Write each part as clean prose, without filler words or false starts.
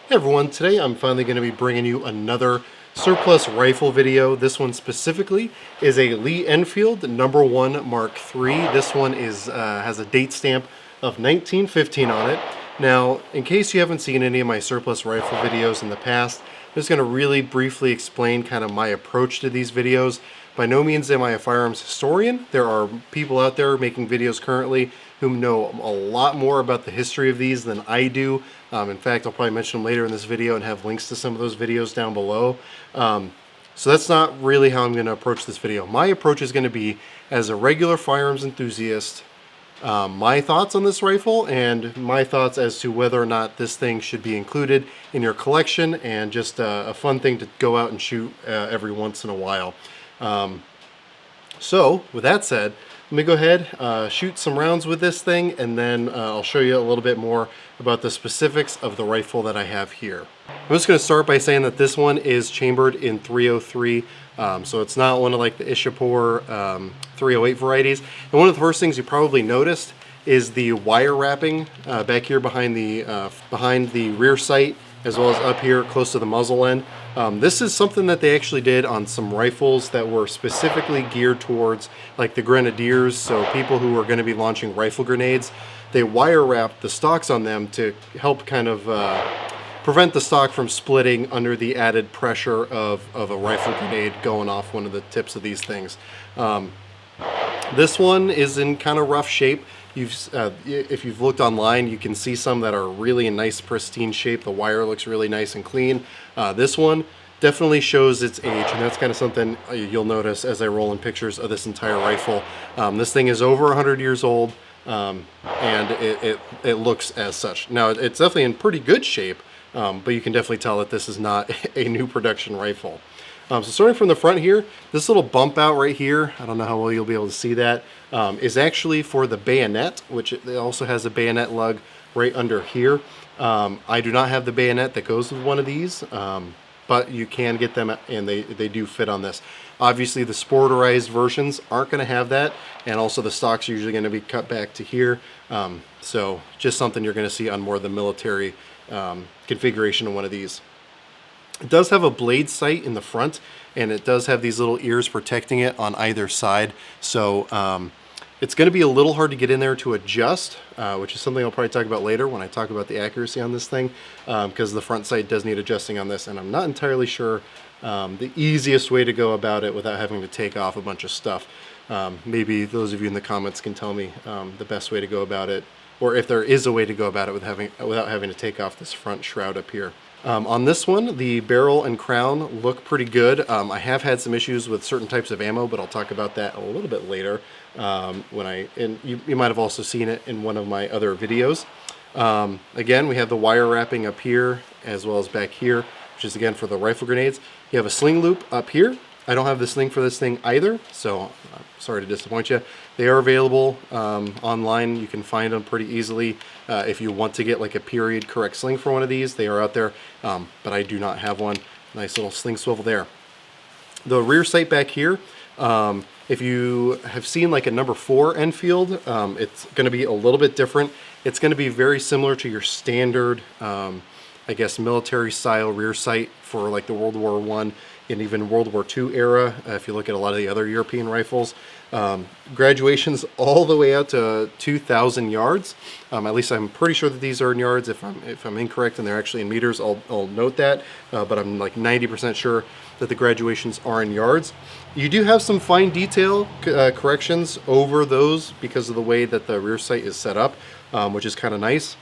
Hey everyone, today I'm finally going to be bringing you another surplus rifle video. This one specifically is a Lee Enfield number 1 Mark III. This one has a date stamp of 1915 on it. Now, in case you haven't seen any of my surplus rifle videos in the past, I'm just going to really briefly explain kind of my approach to these videos. By no means am I a firearms historian. There are people out there making videos currently who know a lot more about the history of these than I do. In fact, I'll probably mention them later in this video and have links to some of those videos down below. So that's not really how I'm going to approach this video. My approach is going to be, as a regular firearms enthusiast, my thoughts on this rifle and my thoughts as to whether or not this thing should be included in your collection, and just a fun thing to go out and shoot every once in a while. So with that said, let me go ahead, shoot some rounds with this thing, and then I'll show you a little bit more about the specifics of the rifle that I have here. I'm just going to start by saying that this one is chambered in 303, so it's not one of like the Ishapore 308 varieties. And one of the first things you probably noticed is the wire wrapping back here behind the rear sight, as well as up here close to the muzzle end. This is something that they actually did on some rifles that were specifically geared towards like the grenadiers, so people who are going to be launching rifle grenades. They wire wrapped the stocks on them to help kind of prevent the stock from splitting under the added pressure of a rifle grenade going off one of the tips of these things. This one is in kind of rough shape. If you've looked online, you can see some that are really in nice pristine shape. The wire looks really nice and clean. This one definitely shows its age, and that's kind of something you'll notice as I roll in pictures of this entire rifle. This thing is over 100 years old, and it looks as such. Now, it's definitely in pretty good shape, but you can definitely tell that this is not a new production rifle. So starting from the front here, this little bump out right here, I don't know how well you'll be able to see that, is actually for the bayonet, which it also has a bayonet lug right under here. I do not have the bayonet that goes with one of these, but you can get them, and they do fit on this. Obviously, the sporterized versions aren't going to have that, and also the stock's usually going to be cut back to here. So just something you're going to see on more of the military configuration of one of these. It does have a blade sight in the front, and it does have these little ears protecting it on either side. So it's going to be a little hard to get in there to adjust, which is something I'll probably talk about later when I talk about the accuracy on this thing, because the front sight does need adjusting on this, and I'm not entirely sure the easiest way to go about it without having to take off a bunch of stuff. Maybe those of you in the comments can tell me the best way to go about it, or if there is a way to go about it without having to take off this front shroud up here. On this one, the barrel and crown look pretty good. I have had some issues with certain types of ammo, but I'll talk about that a little bit later. And you might have also seen it in one of my other videos. Again, we have the wire wrapping up here as well as back here, which is again for the rifle grenades. You have a sling loop up here. I don't have the sling for this thing either, so I'm sorry to disappoint you. They are available online. You can find them pretty easily. If you want to get like a period correct sling for one of these, they are out there, but I do not have one. Nice little sling swivel there. The rear sight back here, if you have seen like a number 4 Enfield, it's going to be a little bit different. It's going to be very similar to your standard, I guess, military style rear sight for like the World War I and even World War II era. If you look at a lot of the other European rifles, graduations all the way out to 2,000 yards. At least I'm pretty sure that these are in yards. If I'm incorrect and they're actually in meters, I'll note that. But I'm like 90% sure that the graduations are in yards. You do have some fine detail corrections over those because of the way that the rear sight is set up, which is kind of nice.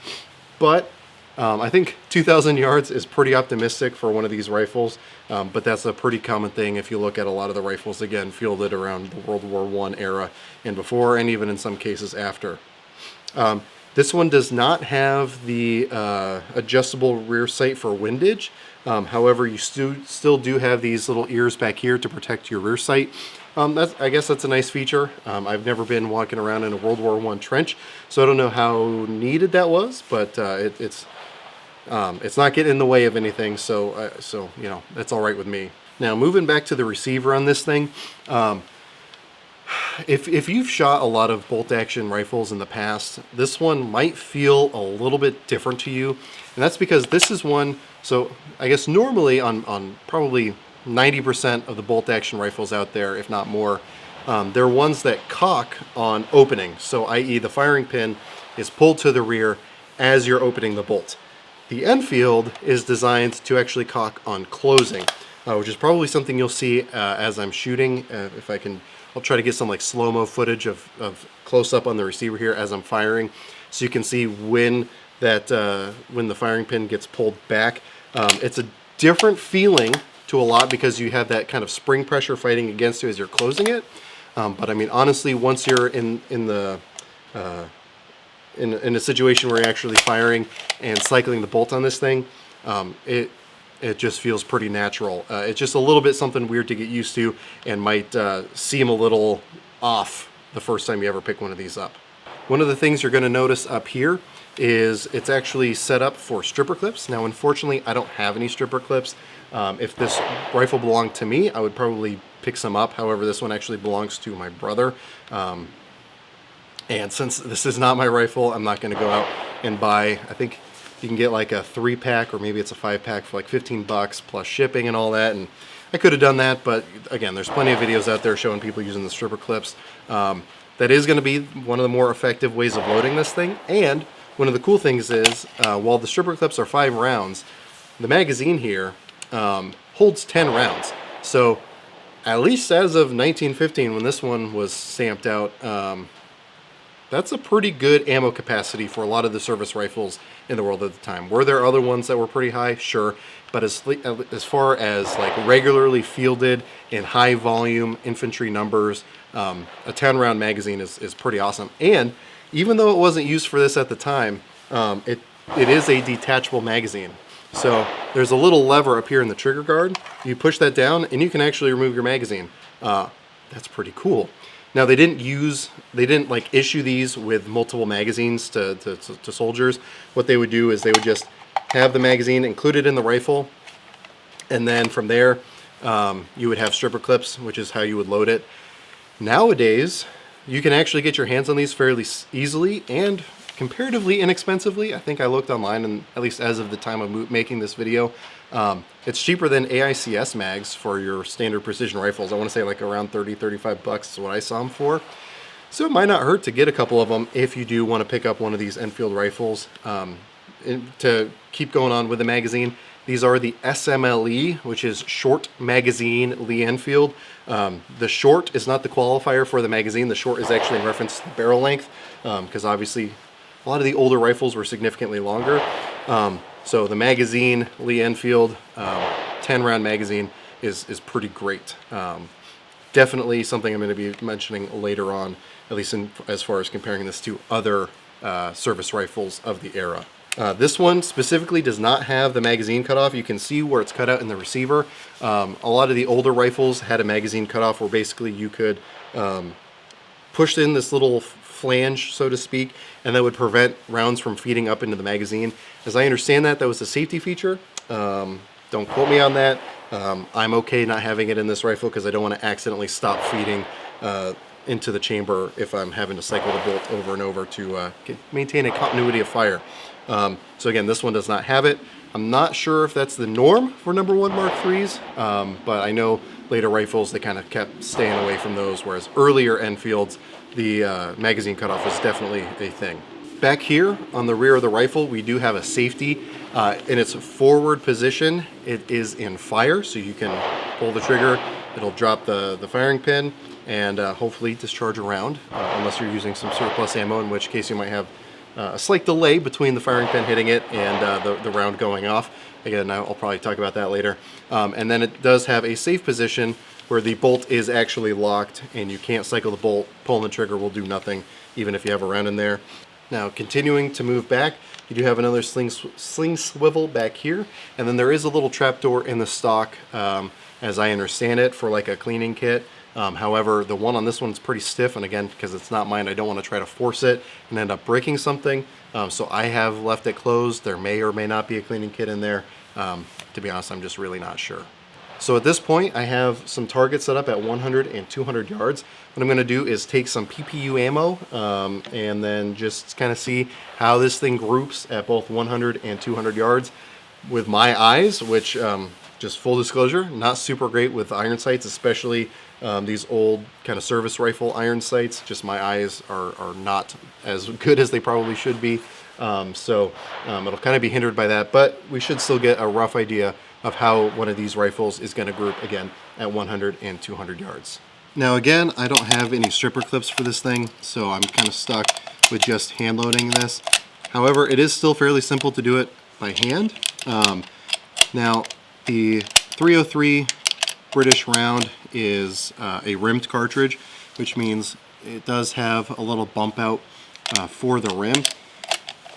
But I think 2,000 yards is pretty optimistic for one of these rifles, but that's a pretty common thing if you look at a lot of the rifles, again, fielded around the World War I era and before, and even in some cases after. This one does not have the adjustable rear sight for windage. However, you still do have these little ears back here to protect your rear sight. I guess that's a nice feature. I've never been walking around in a World War I trench, so I don't know how needed that was, but it's not getting in the way of anything, so you know, that's all right with me. Now, moving back to the receiver on this thing, if you've shot a lot of bolt action rifles in the past, this one might feel a little bit different to you. And that's because this is one, so I guess normally on probably 90% of the bolt action rifles out there, if not more, they're ones that cock on opening. So i.e. the firing pin is pulled to the rear as you're opening the bolt. The Enfield is designed to actually cock on closing, which is probably something you'll see as I'm shooting. If I can, I'll try to get some like slow-mo footage of close up on the receiver here as I'm firing, so you can see when the firing pin gets pulled back. It's a different feeling to a lot because you have that kind of spring pressure fighting against you as you're closing it. But I mean, honestly, once you're in a situation where you're actually firing and cycling the bolt on this thing, it just feels pretty natural. It's just a little bit something weird to get used to, and might seem a little off the first time you ever pick one of these up. One of the things you're going to notice up here is it's actually set up for stripper clips. Now, unfortunately, I don't have any stripper clips. If this rifle belonged to me, I would probably pick some up. However, this one actually belongs to my brother. And since this is not my rifle, I'm not going to go out and buy, I think you can get like a 3-pack or maybe it's a 5-pack for like 15 bucks plus shipping and all that. And I could have done that, but again, there's plenty of videos out there showing people using the stripper clips. That is going to be one of the more effective ways of loading this thing. And one of the cool things is, while the stripper clips are 5 rounds, the magazine here holds 10 rounds. So at least as of 1915, when this one was stamped out, that's a pretty good ammo capacity for a lot of the service rifles in the world at the time. Were there other ones that were pretty high? Sure. But as far as like regularly fielded in high volume infantry numbers, a 10-round magazine is pretty awesome. And even though it wasn't used for this at the time, it is a detachable magazine. So there's a little lever up here in the trigger guard. You push that down and you can actually remove your magazine. That's pretty cool. Now they didn't like issue these with multiple magazines to soldiers. What they would do is they would just have the magazine included in the rifle, and then from there you would have stripper clips, which is how you would load it. Nowadays you can actually get your hands on these fairly easily and comparatively inexpensively. I think I looked online, and at least as of the time of making this video, it's cheaper than AICS mags for your standard precision rifles. I want to say like around 30-35 bucks is what I saw them for. So it might not hurt to get a couple of them if you do want to pick up one of these Enfield rifles. To keep going on with the magazine, these are the SMLE, which is Short Magazine Lee Enfield. The short is not the qualifier for the magazine. The short is actually in reference to the barrel length, because obviously a lot of the older rifles were significantly longer. So the magazine, Lee Enfield, 10-round magazine is pretty great. Definitely something I'm going to be mentioning later on, at least as far as comparing this to other service rifles of the era. This one specifically does not have the magazine cutoff. You can see where it's cut out in the receiver. A lot of the older rifles had a magazine cutoff where basically you could push in this little flange, so to speak, and that would prevent rounds from feeding up into the magazine. As I understand that was a safety feature. Don't quote me on that. I'm okay not having it in this rifle because I don't want to accidentally stop feeding into the chamber if I'm having to cycle the bolt over and over to maintain a continuity of fire. So again, this one does not have it. I'm not sure if that's the norm for #1 Mark IIIs, but I know later rifles, they kind of kept staying away from those, whereas earlier Enfields, the magazine cutoff was definitely a thing. Back here on the rear of the rifle, we do have a safety. In its forward position, it is in fire, so you can pull the trigger, it'll drop the firing pin, and hopefully discharge a round, unless you're using some surplus ammo, in which case you might have a slight delay between the firing pin hitting it and the round going off. Again, I'll probably talk about that later. And then it does have a safe position where the bolt is actually locked and you can't cycle the bolt. Pulling the trigger will do nothing, even if you have a round in there. Now, continuing to move back, you do have another sling swivel back here, and then there is a little trapdoor in the stock, as I understand it, for like a cleaning kit. However, the one on this one is pretty stiff, and again, because it's not mine, I don't want to try to force it and end up breaking something. So I have left it closed. There may or may not be a cleaning kit in there. To be honest, I'm just really not sure. So at this point, I have some targets set up at 100 and 200 yards. What I'm going to do is take some PPU ammo and then just kind of see how this thing groups at both 100 and 200 yards with my eyes, which, just full disclosure, not super great with iron sights, especially these old kind of service rifle iron sights. Just my eyes are not as good as they probably should be. So it'll kind of be hindered by that, but we should still get a rough idea of how one of these rifles is going to group again at 100 and 200 yards. Now again, I don't have any stripper clips for this thing, so I'm kind of stuck with just hand loading this. However, it is still fairly simple to do it by hand. Now the 303 British round is a rimmed cartridge, which means it does have a little bump out for the rim.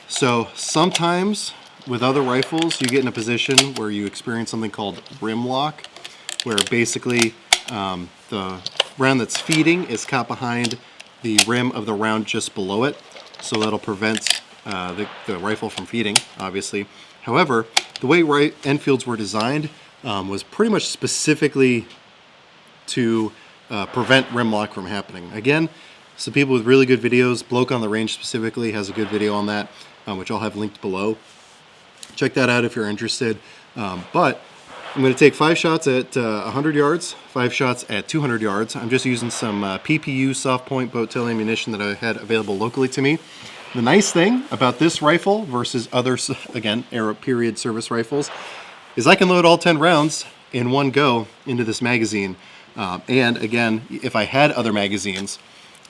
So sometimes with other rifles, you get in a position where you experience something called rim lock, where basically the round that's feeding is caught behind the rim of the round just below it. So that'll prevent the rifle from feeding, obviously. However, the way Enfields were designed was pretty much specifically to prevent rim lock from happening. Again, some people with really good videos, Bloke on the Range specifically has a good video on that, which I'll have linked below. Check that out if you're interested. But I'm going to take 5 shots at 100 yards, 5 shots at 200 yards. I'm just using some PPU soft point boat tail ammunition that I had available locally to me. The nice thing about this rifle versus other, again, era period service rifles, is I can load all 10 rounds in one go into this magazine. And again, if I had other magazines,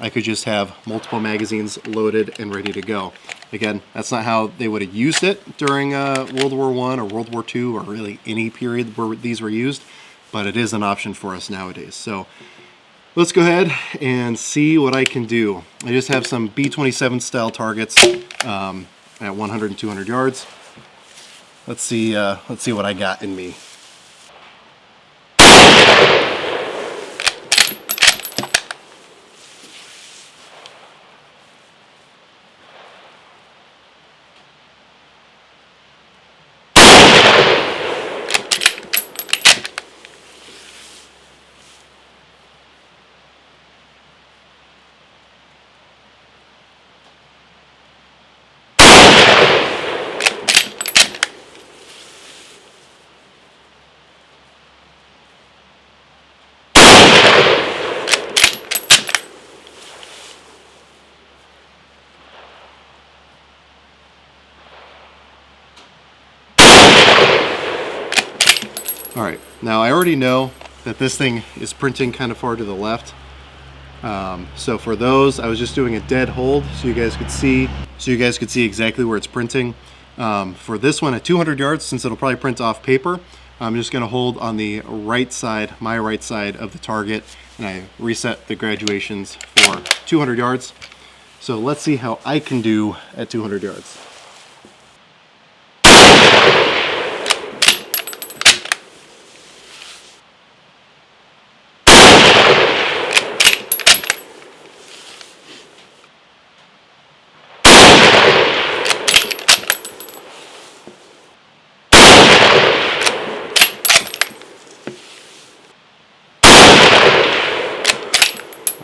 I could just have multiple magazines loaded and ready to go. Again, that's not how they would have used it during World War I or World War II or really any period where these were used, but it is an option for us nowadays. So let's go ahead and see what I can do. I just have some B-27 style targets at 100 and 200 yards. Let's see what I got in me. All right, now I already know that this thing is printing kind of far to the left. So for those, I was just doing a dead hold so you guys could see exactly where it's printing. For this one at 200 yards, since it'll probably print off paper, I'm just gonna hold on the right side, my right side of the target, and I reset the graduations for 200 yards. So let's see how I can do at 200 yards.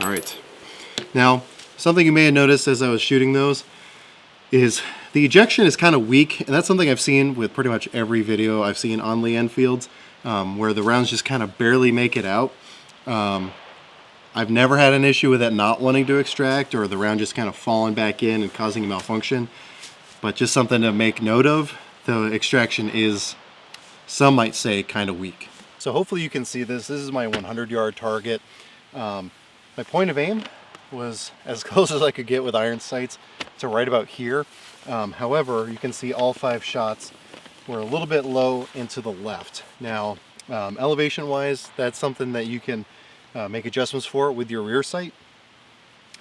All right, now something you may have noticed as I was shooting those is the ejection is kind of weak, and that's something I've seen with pretty much every video I've seen on the Enfields, where the rounds just kind of barely make it out. I've never had an issue with it not wanting to extract or the round just kind of falling back in and causing a malfunction, but just something to make note of. The extraction is, some might say, kind of weak. So hopefully you can see this. This is my 100-yard target. My point of aim was as close as I could get with iron sights to right about here. However, you can see all 5 shots were a little bit low into the left. Now, elevation-wise, that's something that you can make adjustments for with your rear sight.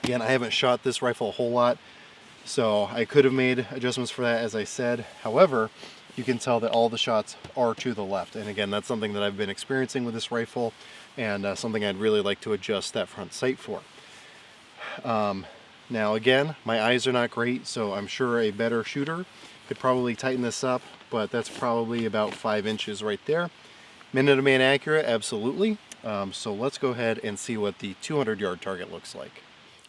Again, I haven't shot this rifle a whole lot, so I could have made adjustments for that, as I said. However, you can tell that all the shots are to the left. And again, that's something that I've been experiencing with this rifle, and something I'd really like to adjust that front sight for. Now again, my eyes are not great, so I'm sure a better shooter could probably tighten this up, but that's probably about 5 inches right there. Minute of man accurate, absolutely. So let's go ahead and see what the 200-yard target looks like.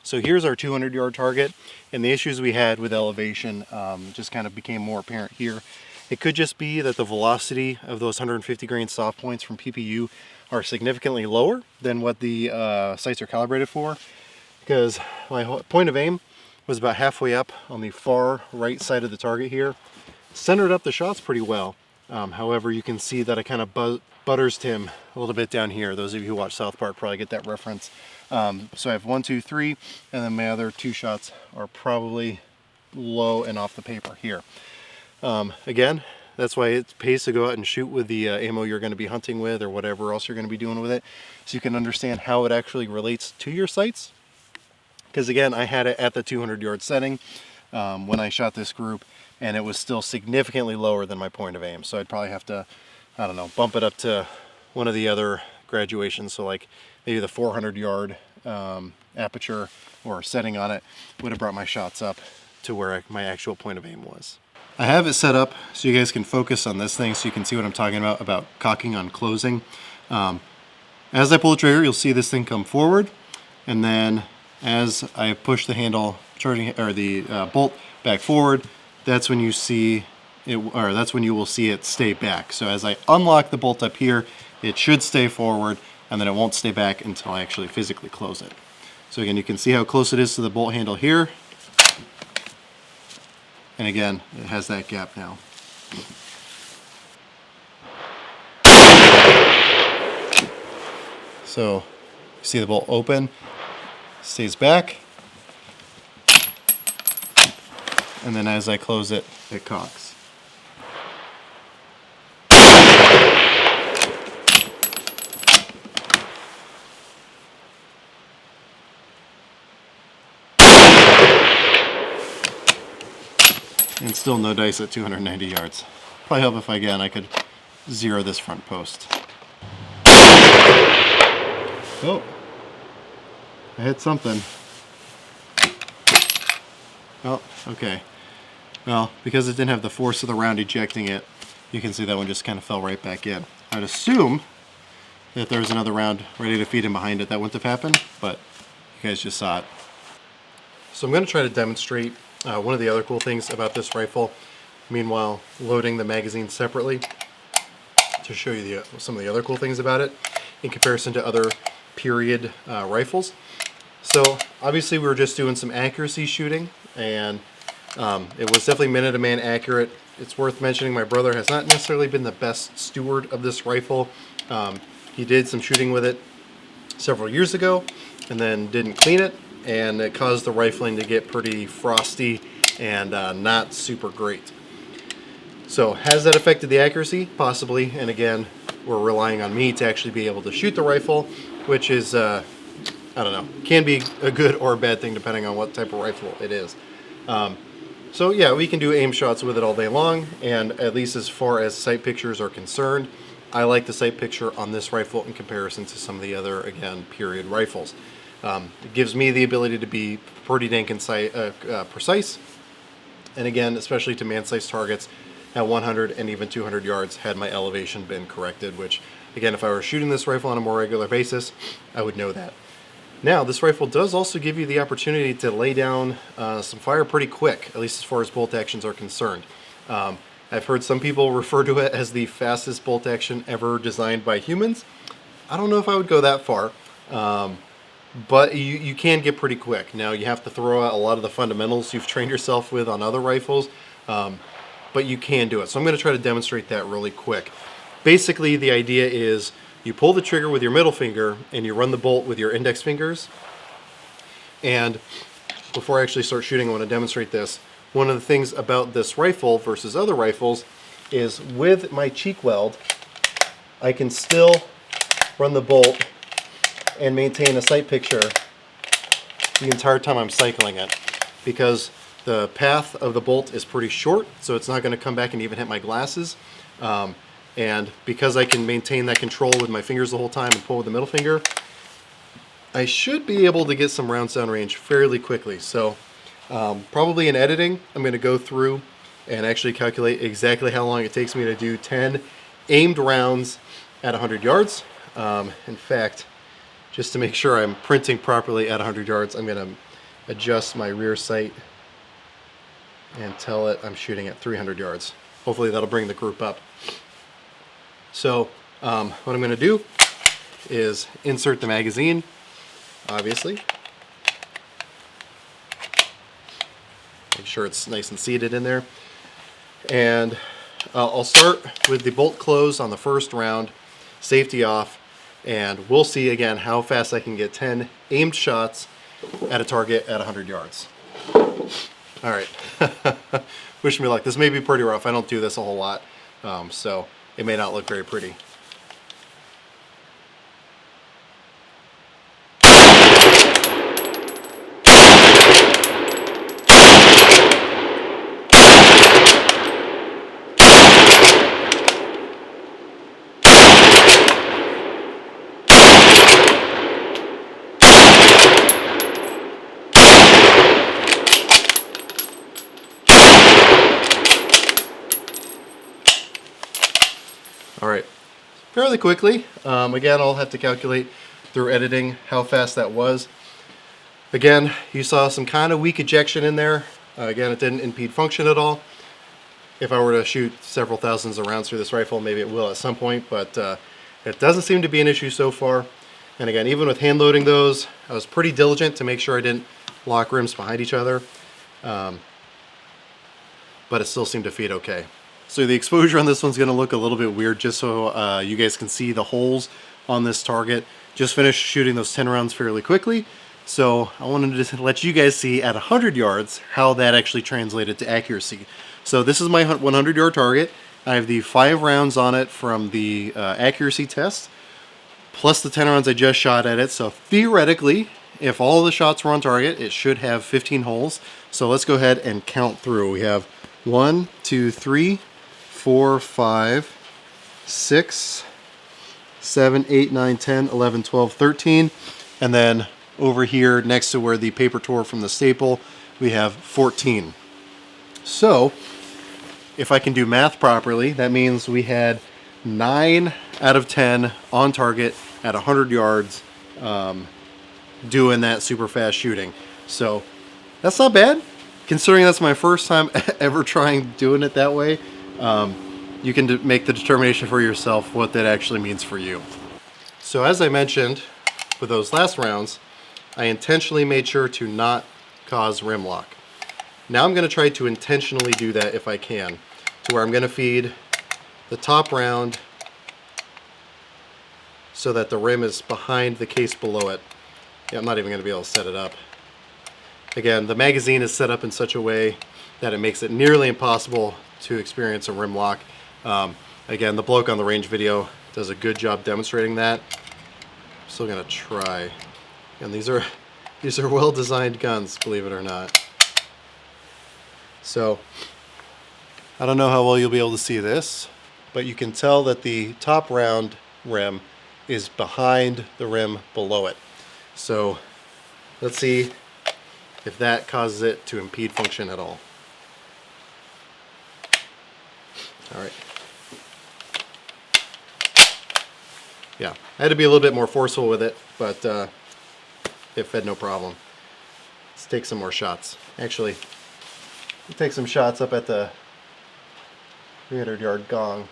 So here's our 200-yard target, and the issues we had with elevation just kind of became more apparent here. It could just be that the velocity of those 150 grain soft points from PPU are significantly lower than what the sights are calibrated for, because my point of aim was about halfway up on the far right side of the target here. Centered up the shots pretty well. However, you can see that I kind of butters him a little bit down here. Those of you who watch South Park probably get that reference. So I have 1, 2, 3, and then my other 2 shots are probably low and off the paper here. Again, that's why it pays to go out and shoot with the ammo you're going to be hunting with or whatever else you're going to be doing with it, so you can understand how it actually relates to your sights. Because again, I had it at the 200-yard setting when I shot this group, and it was still significantly lower than my point of aim. So I'd probably have to, I don't know, bump it up to one of the other graduations. So like maybe the 400-yard aperture or setting on it would have brought my shots up to where my actual point of aim was. I have it set up so you guys can focus on this thing so you can see what I'm talking about cocking on closing. As I pull the trigger, you'll see this thing come forward, and then as I push the handle, the bolt back forward, that's when you see it, or that's when you will see it stay back. So as I unlock the bolt up here, it should stay forward, and then it won't stay back until I actually physically close it. So again, you can see how close it is to the bolt handle here. And again, it has that gap now. So you see the bolt open, stays back, and then as I close it, it cocks. And still no dice at 290 yards. Probably help if again I could zero this front post. Oh, I hit something. Oh, okay. Well, because it didn't have the force of the round ejecting it, you can see that one just kind of fell right back in. I'd assume that there's another round ready to feed in behind it that wouldn't have happened, but you guys just saw it. So I'm going to try to demonstrate one of the other cool things about this rifle, meanwhile loading the magazine separately to show you some of the other cool things about it in comparison to other period rifles. So obviously we were just doing some accuracy shooting, and it was definitely minute of man accurate. It's worth mentioning my brother has not necessarily been the best steward of this rifle. He did some shooting with it several years ago and then didn't clean it, and it caused the rifling to get pretty frosty and not super great. So has that affected the accuracy? Possibly, and again, we're relying on me to actually be able to shoot the rifle, which is, I don't know, can be a good or a bad thing depending on what type of rifle it is. So yeah, we can do aim shots with it all day long, and at least as far as sight pictures are concerned, I like the sight picture on this rifle in comparison to some of the other, again, period rifles. It gives me the ability to be pretty dang precise, and again, especially to man-sized targets at 100 and even 200 yards had my elevation been corrected, which, again, if I were shooting this rifle on a more regular basis, I would know that. Now, this rifle does also give you the opportunity to lay down some fire pretty quick, at least as far as bolt actions are concerned. I've heard some people refer to it as the fastest bolt action ever designed by humans. I don't know if I would go that far. But you can get pretty quick. Now you have to throw out a lot of the fundamentals you've trained yourself with on other rifles, but you can do it. So I'm going to try to demonstrate that really quick. Basically, the idea is you pull the trigger with your middle finger and you run the bolt with your index fingers. And before I actually start shooting, I want to demonstrate this. One of the things about this rifle versus other rifles is with my cheek weld, I can still run the bolt and maintain a sight picture the entire time I'm cycling it, because the path of the bolt is pretty short, so it's not going to come back and even hit my glasses. And because I can maintain that control with my fingers the whole time and pull with the middle finger, I should be able to get some round sound range fairly quickly. So probably in editing, I'm going to go through and actually calculate exactly how long it takes me to do 10 aimed rounds at 100 yards. In fact, just to make sure I'm printing properly at 100 yards, I'm going to adjust my rear sight and tell it I'm shooting at 300 yards. Hopefully that'll bring the group up. So what I'm going to do is insert the magazine, obviously. Make sure it's nice and seated in there. And I'll start with the bolt close on the first round, safety off, and we'll see again how fast I can get 10 aimed shots at a target at 100 yards. All right, wish me luck. This may be pretty rough. I don't do this a whole lot, so it may not look very pretty. All right, fairly quickly. Again, I'll have to calculate through editing how fast that was. Again, you saw some kind of weak ejection in there. Again, it didn't impede function at all. If I were to shoot several thousands of rounds through this rifle, maybe it will at some point, but it doesn't seem to be an issue so far. And again, even with hand loading those, I was pretty diligent to make sure I didn't lock rims behind each other, but it still seemed to feed okay. So the exposure on this one's going to look a little bit weird, just so you guys can see the holes on this target. Just finished shooting those 10 rounds fairly quickly, so I wanted to just let you guys see at 100 yards how that actually translated to accuracy. So this is my 100 yard target. I have the 5 rounds on it from the accuracy test, plus the 10 rounds I just shot at it. So theoretically, if all the shots were on target, it should have 15 holes. So let's go ahead and count through. We have 1, 2, 3, 4, 5, 6, 7, 8, 9, 10, 11, 12, 13. And then over here next to where the paper tore from the staple, we have 14. So if I can do math properly, that means we had 9 out of 10 on target at 100 yards doing that super fast shooting. So that's not bad, considering that's my first time ever trying doing it that way. You can make the determination for yourself what that actually means for you. So as I mentioned with those last rounds, I intentionally made sure to not cause rim lock. Now I'm going to try to intentionally do that if I can, to where I'm going to feed the top round so that the rim is behind the case below it. Yeah, I'm not even going to be able to set it up. Again, the magazine is set up in such a way that it makes it nearly impossible to experience a rim lock. Again, the Bloke on the range video does a good job demonstrating that. I'm still going to try. And these are well-designed guns, believe it or not. So I don't know how well you'll be able to see this, but you can tell that the top round rim is behind the rim below it. So let's see if that causes it to impede function at all. All right. Yeah, I had to be a little bit more forceful with it, but it fed no problem. Let's take some more shots. Actually, we'll take some shots up at the 300 yard gong.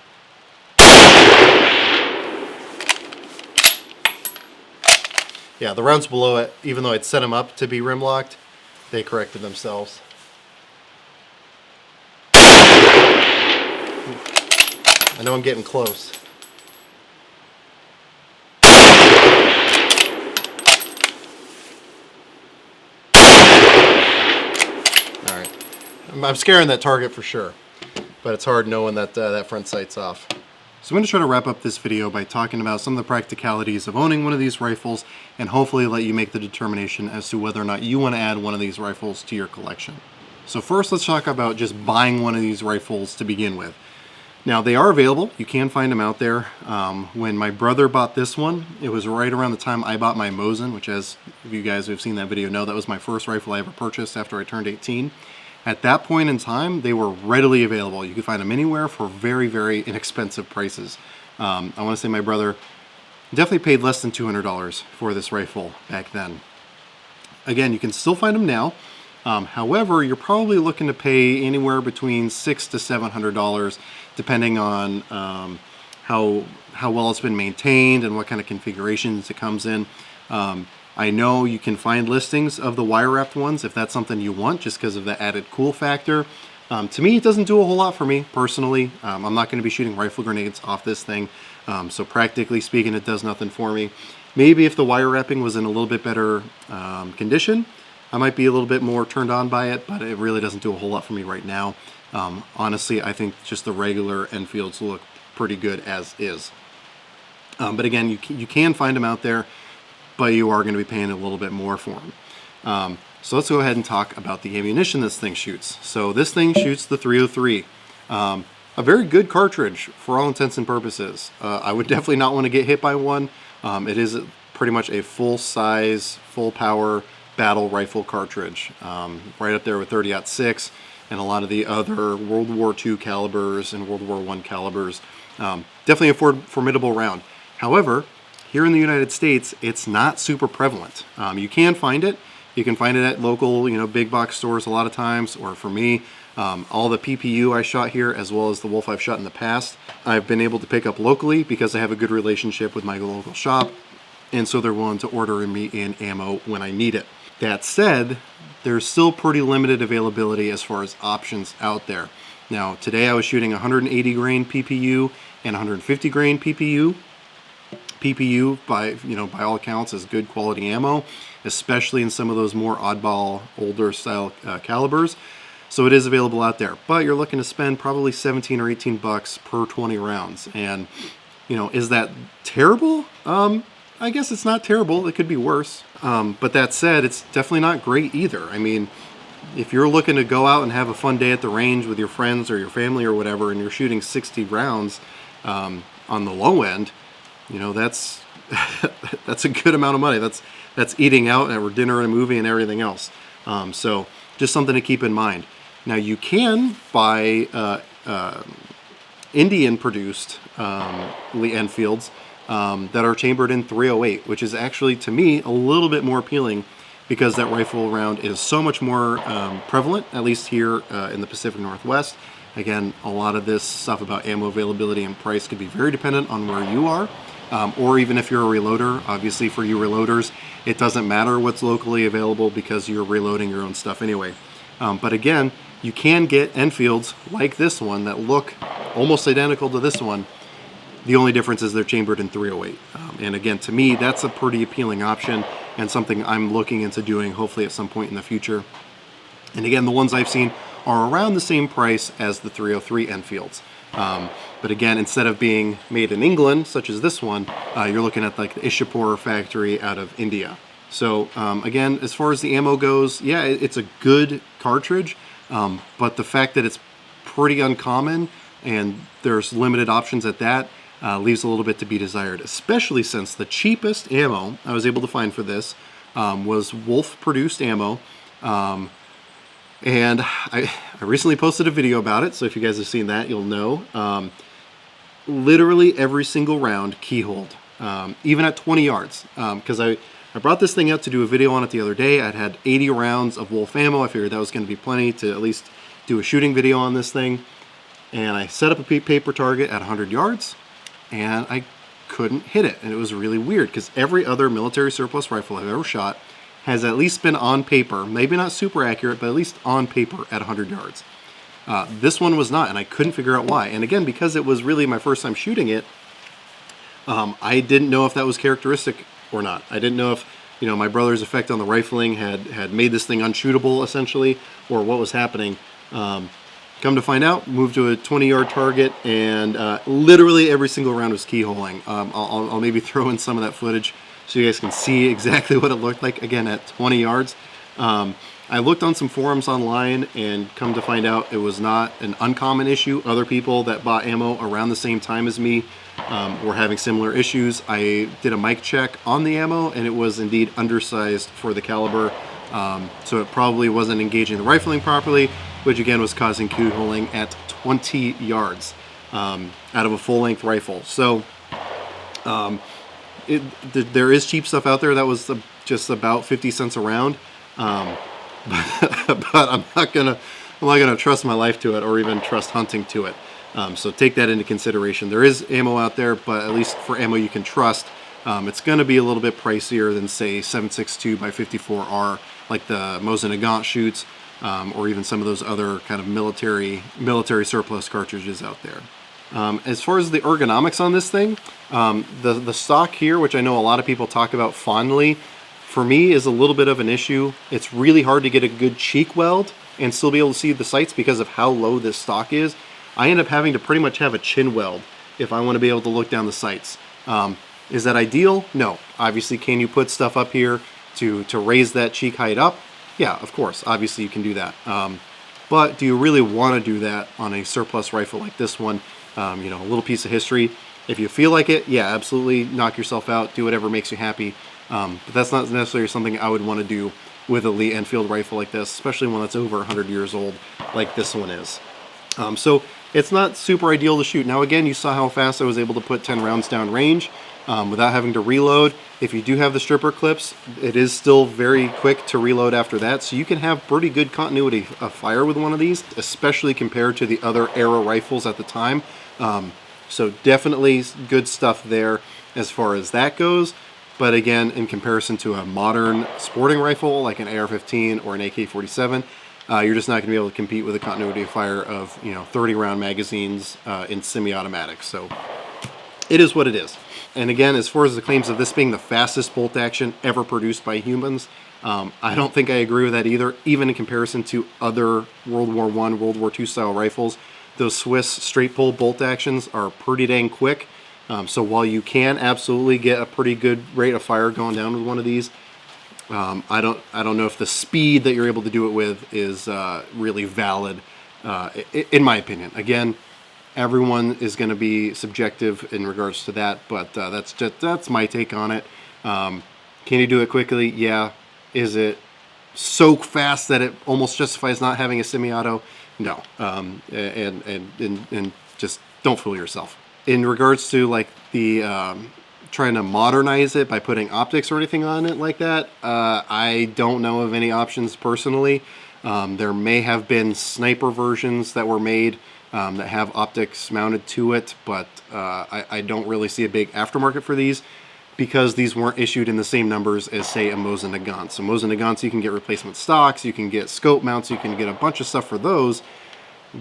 Yeah, the rounds below it, even though I'd set them up to be rim locked, they corrected themselves. I know I'm getting close. Alright, I'm scaring that target for sure, but it's hard knowing that that front sight's off. So I'm going to try to wrap up this video by talking about some of the practicalities of owning one of these rifles and hopefully let you make the determination as to whether or not you want to add one of these rifles to your collection. So first, let's talk about just buying one of these rifles to begin with. Now, they are available. You can find them out there. When my brother bought this one, it was right around the time I bought my Mosin, which, as you guys who have seen that video know, that was my first rifle I ever purchased after I turned 18. At that point in time, they were readily available. You could find them anywhere for very, very inexpensive prices. I want to say my brother definitely paid less than $200 for this rifle back then. Again, you can still find them now. However, you're probably looking to pay anywhere between $600 to $700, depending on how well it's been maintained and what kind of configurations it comes in. I know you can find listings of the wire wrapped ones if that's something you want, just because of the added cool factor. To me, it doesn't do a whole lot for me personally. I'm not going to be shooting rifle grenades off this thing, so practically speaking, it does nothing for me. Maybe if the wire wrapping was in a little bit better condition, I might be a little bit more turned on by it, but it really doesn't do a whole lot for me right now. Honestly, I think just the regular Enfields look pretty good as is. But again, you can find them out there, but you are going to be paying a little bit more for them. So let's go ahead and talk about the ammunition this thing shoots. So this thing shoots the 303. A very good cartridge for all intents and purposes. I would definitely not want to get hit by one. It is pretty much a full-size, full-power battle rifle cartridge, right up there with 30-06 and a lot of the other World War II calibers and World War I calibers. Definitely a formidable round. However, here in the United States, it's not super prevalent. You can find it. You can find it at local, big box stores a lot of times, or for me, all the PPU I shot here, as well as the wolf I've shot in the past, I've been able to pick up locally because I have a good relationship with my local shop, and so they're willing to order me in ammo when I need it. That said, there's still pretty limited availability as far as options out there. Now, today I was shooting 180 grain PPU and 150 grain PPU. PPU, by all accounts, is good quality ammo, especially in some of those more oddball, older style calibers. So it is available out there, but you're looking to spend probably 17 or 18 bucks per 20 rounds. And, is that terrible? I guess it's not terrible. It could be worse. But that said, it's definitely not great either. I mean, if you're looking to go out and have a fun day at the range with your friends or your family or whatever, and you're shooting 60 rounds on the low end, that's that's a good amount of money. That's eating out at dinner and a movie and everything else. So just something to keep in mind. Now you can buy Indian produced Lee Enfields that are chambered in 308, which is actually, to me, a little bit more appealing because that rifle round is so much more prevalent, at least here in the Pacific Northwest. Again, a lot of this stuff about ammo availability and price could be very dependent on where you are, or even if you're a reloader. Obviously, for you reloaders, it doesn't matter what's locally available because you're reloading your own stuff anyway. But again, you can get Enfields like this one that look almost identical to this one. The only difference is they're chambered in 308. And again, to me, that's a pretty appealing option and something I'm looking into doing hopefully at some point in the future. And again, the ones I've seen are around the same price as the 303 Enfields. But again, instead of being made in England, such as this one, you're looking at like the Ishapur factory out of India. So again, as far as the ammo goes, yeah, it's a good cartridge, but the fact that it's pretty uncommon and there's limited options at that leaves a little bit to be desired, especially since the cheapest ammo I was able to find for this was Wolf produced ammo. And I recently posted a video about it, so if you guys have seen that, you'll know. Literally every single round keyholed, even at 20 yards. Because I brought this thing out to do a video on it the other day. I'd had 80 rounds of Wolf ammo. I figured that was going to be plenty to at least do a shooting video on this thing. And I set up a paper target at 100 yards, and I couldn't hit it. And it was really weird, because every other military surplus rifle I've ever shot has at least been on paper, maybe not super accurate, but at least on paper at 100 yards. This one was not, and I couldn't figure out why. And again, because it was really my first time shooting it, I didn't know if that was characteristic or not. I didn't know if, my brother's effect on the rifling had made this thing unshootable, essentially, or what was happening. Come to find out, moved to a 20-yard target, and literally every single round was keyholing. I'll maybe throw in some of that footage so you guys can see exactly what it looked like, again, at 20 yards. I looked on some forums online, and come to find out it was not an uncommon issue. Other people that bought ammo around the same time as me were having similar issues. I did a mic check on the ammo, and it was indeed undersized for the caliber, so it probably wasn't engaging the rifling properly, which again was causing keyholing at 20 yards. out of a full-length rifle. So there is cheap stuff out there that was just about 50 cents a round, but I'm not gonna trust my life to it, or even trust hunting to it. So take that into consideration. There is ammo out there, but at least for ammo you can trust, it's going to be a little bit pricier than, say, 7.62 by 54R, like the Mosin Nagant shoots, or even some of those other kind of military surplus cartridges out there. As far as the ergonomics on this thing, the stock here, which I know a lot of people talk about fondly, for me is a little bit of an issue. It's really hard to get a good cheek weld and still be able to see the sights because of how low this stock is. I end up having to pretty much have a chin weld if I want to be able to look down the sights. Is that ideal? No. Obviously, can you put stuff up here to raise that cheek height up? Yeah, of course. Obviously, you can do that. But do you really want to do that on a surplus rifle like this one? A little piece of history. If you feel like it, yeah, absolutely knock yourself out. Do whatever makes you happy. But that's not necessarily something I would want to do with a Lee Enfield rifle like this, especially one that's over 100 years old like this one is. So it's not super ideal to shoot. Now again, you saw how fast I was able to put 10 rounds down range without having to reload. If you do have the stripper clips, it is still very quick to reload after that, so you can have pretty good continuity of fire with one of these, especially compared to the other era rifles at the time. So definitely good stuff there as far as that goes. But again, in comparison to a modern sporting rifle like an AR-15 or an AK-47, you're just not going to be able to compete with the continuity of fire of 30 round magazines in semi-automatic. So it is what it is. And again, as far as the claims of this being the fastest bolt action ever produced by humans, I don't think I agree with that either, even in comparison to other World War I, World War II style rifles. Those Swiss straight pull bolt actions are pretty dang quick. So while you can absolutely get a pretty good rate of fire going down with one of these, I don't know if the speed that you're able to do it with is really valid, in my opinion. Again, everyone is going to be subjective in regards to that, but that's my take on it. Can you do it quickly? Yeah. Is it so fast that it almost justifies not having a semi-auto? No. And just don't fool yourself. In regards to like the trying to modernize it by putting optics or anything on it like that, I don't know of any options personally. There may have been sniper versions that were made that have optics mounted to it, but I don't really see a big aftermarket for these because these weren't issued in the same numbers as, say, a Mosin Nagant. So Mosin Nagants, you can get replacement stocks, you can get scope mounts, you can get a bunch of stuff for those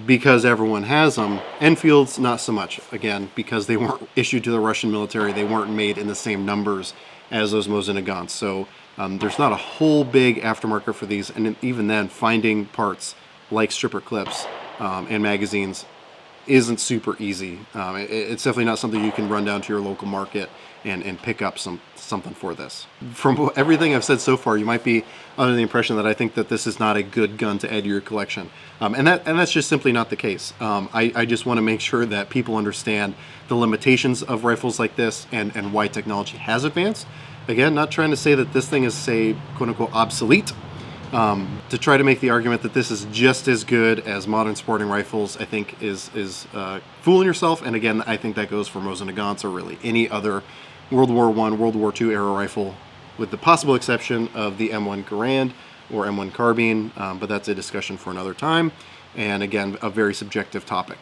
because everyone has them. Enfields, not so much, again, because they weren't issued to the Russian military. They weren't made in the same numbers as those Mosin Nagants. So there's not a whole big aftermarket for these, and even then, finding parts like stripper clips and magazines isn't super easy. It's definitely not something you can run down to your local market and pick up something for this. From everything I've said so far, you might be under the impression that I think that this is not a good gun to add to your collection, and that's just simply not the case. I just want to make sure that people understand the limitations of rifles like this and why technology has advanced. Again, not trying to say that this thing is, say, quote-unquote obsolete. To try to make the argument that this is just as good as modern sporting rifles, I think is fooling yourself. And again, I think that goes for Mosin Nagants or really any other World War I, World War II era rifle, with the possible exception of the M1 Garand or M1 Carbine, but that's a discussion for another time. And again, a very subjective topic.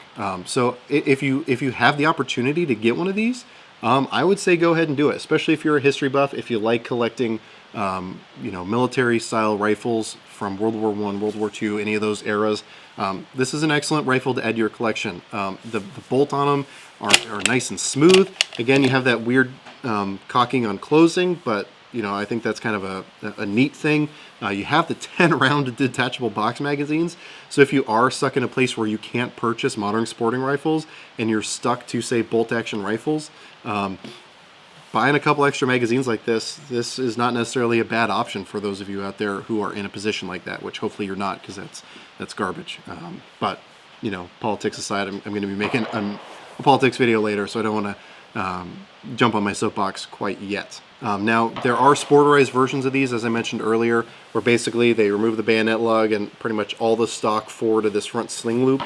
So if you have the opportunity to get one of these, I would say go ahead and do it, especially if you're a history buff, if you like collecting military style rifles from World War I, World War II, any of those eras. This is an excellent rifle to add to your collection. The bolt on them are nice and smooth. Again, you have that weird cocking on closing, but I think that's kind of a neat thing. You have the 10 round detachable box magazines, so if you are stuck in a place where you can't purchase modern sporting rifles and you're stuck to, say, bolt action rifles, buying a couple extra magazines like this is not necessarily a bad option for those of you out there who are in a position like that, which hopefully you're not, because that's garbage. But politics aside, I'm going to be making a politics video later, so I don't want to jump on my soapbox quite yet. Now, there are sporterized versions of these, as I mentioned earlier, where basically they remove the bayonet lug and pretty much all the stock forward of this front sling loop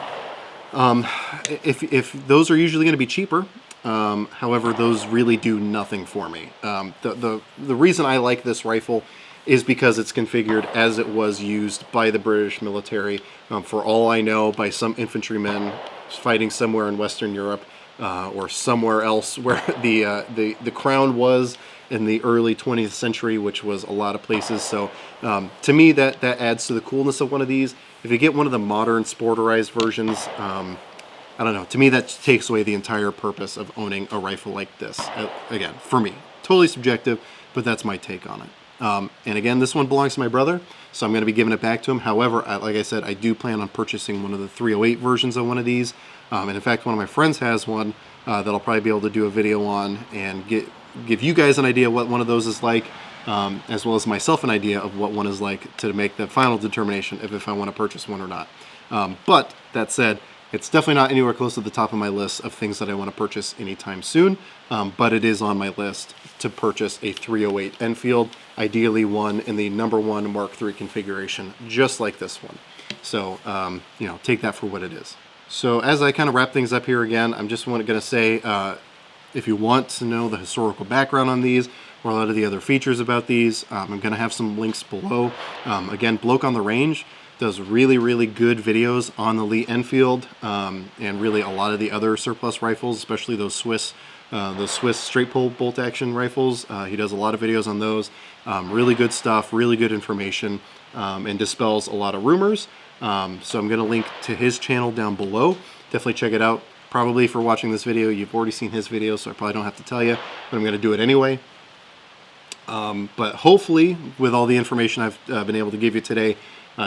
If those are usually going to be cheaper. However, those really do nothing for me. The reason I like this rifle is because it's configured as it was used by the British military, for all I know, by some infantrymen fighting somewhere in Western Europe, or somewhere else where the crown was in the early 20th century, which was a lot of places. So to me, that adds to the coolness of one of these. If you get one of the modern sporterized versions, I don't know, to me that takes away the entire purpose of owning a rifle like this. Again, for me, totally subjective, but that's my take on it. And again, this one belongs to my brother, so I'm going to be giving it back to him. However, like I said, I do plan on purchasing one of the 308 versions of one of these. And in fact, one of my friends has one that I'll probably be able to do a video on and give you guys an idea what one of those is like, as well as myself an idea of what one is like, to make the final determination if I want to purchase one or not. But that said, it's definitely not anywhere close to the top of my list of things that I want to purchase anytime soon, but it is on my list to purchase a 308 Enfield, ideally one in the #1 Mark III configuration, just like this one. So, you know, take that for what it is. So as I kind of wrap things up here again, I'm just going to say, if you want to know the historical background on these, or a lot of the other features about these, I'm going to have some links below. Again, Bloke on the Range does really good videos on the Lee Enfield, and really a lot of the other surplus rifles, especially those Swiss straight pull bolt action rifles. He does a lot of videos on those. Really good stuff, really good information, and dispels a lot of rumors. So I'm going to link to his channel down below. Definitely check it out. Probably for watching this video, you've already seen his video, so I probably don't have to tell you, but I'm going to do it anyway. But hopefully, with all the information I've been able to give you today,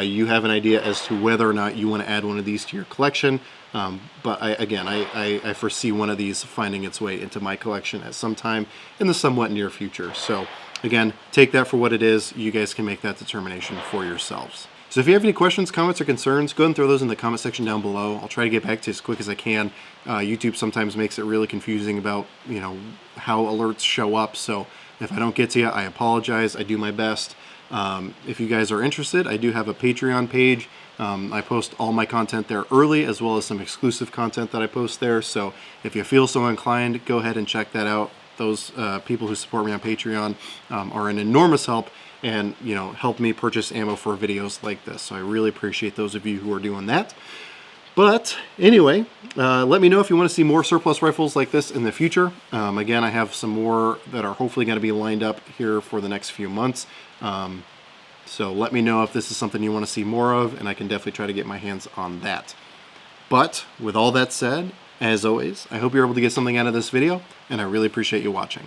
you have an idea as to whether or not you want to add one of these to your collection. But I foresee one of these finding its way into my collection at some time in the somewhat near future. So again, take that for what it is. You guys can make that determination for yourselves. So if you have any questions, comments, or concerns, go ahead and throw those in the comment section down below. I'll try to get back to you as quick as I can. YouTube sometimes makes it really confusing about, you know, how alerts show up. So if I don't get to you, I apologize. I do my best. If you guys are interested, I do have a Patreon page. I post all my content there early, as well as some exclusive content that I post there. So if you feel so inclined, go ahead and check that out. Those people who support me on Patreon are an enormous help, and, you know, help me purchase ammo for videos like this. So I really appreciate those of you who are doing that. But anyway, let me know if you want to see more surplus rifles like this in the future. Again, I have some more that are hopefully going to be lined up here for the next few months. So let me know if this is something you want to see more of, and I can definitely try to get my hands on that. But with all that said, as always, I hope you're able to get something out of this video, and I really appreciate you watching.